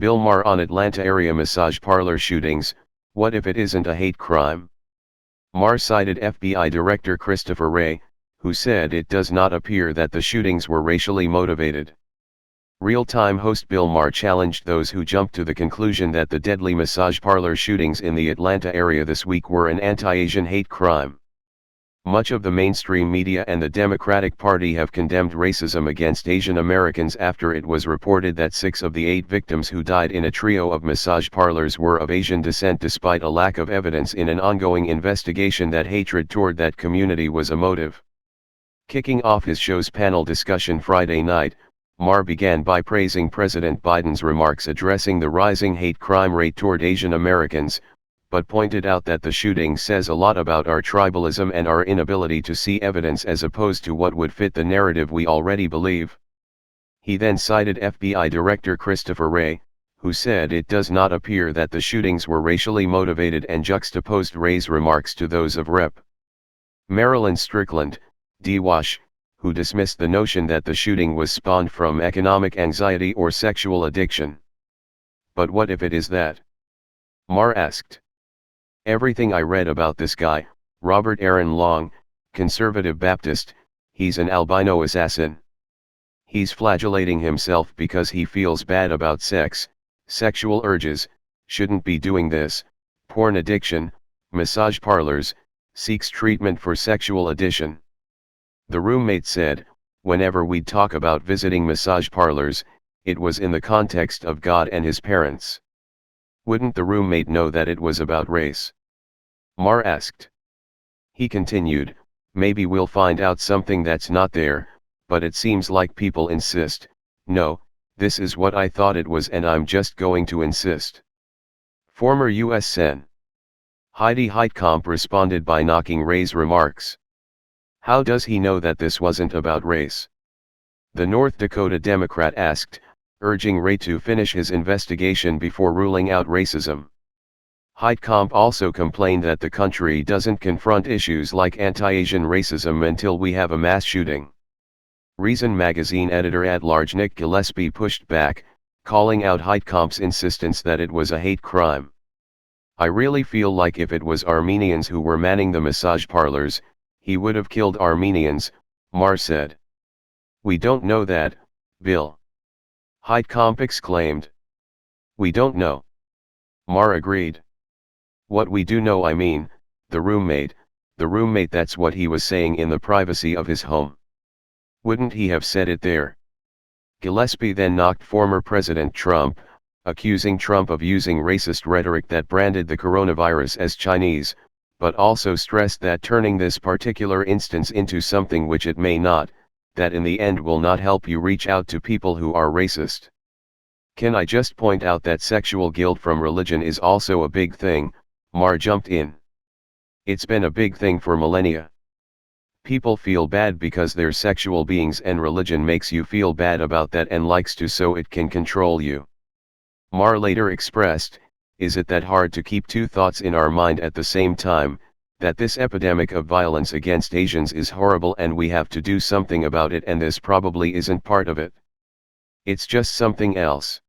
Bill Maher on Atlanta area massage parlor shootings, what if it isn't a hate crime? Maher cited FBI Director Christopher Wray, who said it does not appear that the shootings were racially motivated. Real-time host Bill Maher challenged those who jumped to the conclusion that the deadly massage parlor shootings in the Atlanta area this week were an anti-Asian hate crime. Much of the mainstream media and the Democratic Party have condemned racism against Asian Americans after it was reported that 6 of the 8 victims who died in a trio of massage parlors were of Asian descent, despite a lack of evidence in an ongoing investigation that hatred toward that community was a motive. Kicking off his show's panel discussion Friday night, Maher began by praising President Biden's remarks addressing the rising hate crime rate toward Asian Americans, but pointed out that the shooting says a lot about our tribalism and our inability to see evidence as opposed to what would fit the narrative we already believe. He then cited FBI Director Christopher Wray, who said it does not appear that the shootings were racially motivated, and juxtaposed Wray's remarks to those of Rep. Marilyn Strickland, DWASH, who dismissed the notion that the shooting was spawned from economic anxiety or sexual addiction. But what if it is that? Maher asked. Everything I read about this guy, Robert Aaron Long, conservative Baptist, he's an albino assassin. He's flagellating himself because he feels bad about sex, sexual urges, shouldn't be doing this, porn addiction, massage parlors, seeks treatment for sexual addiction. The roommate said, whenever we'd talk about visiting massage parlors, it was in the context of God and his parents. Wouldn't the roommate know that it was about race? Maher asked. He continued, maybe we'll find out something that's not there, but it seems like people insist, no, this is what I thought it was and I'm just going to insist. Former U.S. Sen. Heidi Heitkamp responded by knocking Wray's remarks. How does he know that this wasn't about race? The North Dakota Democrat asked, urging Wray to finish his investigation before ruling out racism. Heitkamp also complained that the country doesn't confront issues like anti-Asian racism until we have a mass shooting. Reason magazine editor-at-large Nick Gillespie pushed back, calling out Heitkamp's insistence that it was a hate crime. I really feel like if it was Armenians who were manning the massage parlors, he would have killed Armenians, Maher said. We don't know that, Bill. Heitkamp exclaimed. We don't know. Maher agreed. What we do know, I mean, the roommate, that's what he was saying in the privacy of his home. Wouldn't he have said it there? Gillespie then knocked former President Trump, accusing Trump of using racist rhetoric that branded the coronavirus as Chinese, but also stressed that turning this particular instance into something which it may not, that in the end will not help you reach out to people who are racist. Can I just point out that sexual guilt from religion is also a big thing, Maher jumped in. It's been a big thing for millennia. People feel bad because they're sexual beings and religion makes you feel bad about that and likes to so it can control you. Maher later expressed, is it that hard to keep two thoughts in our mind at the same time, that this epidemic of violence against Asians is horrible and we have to do something about it, and this probably isn't part of it. It's just something else.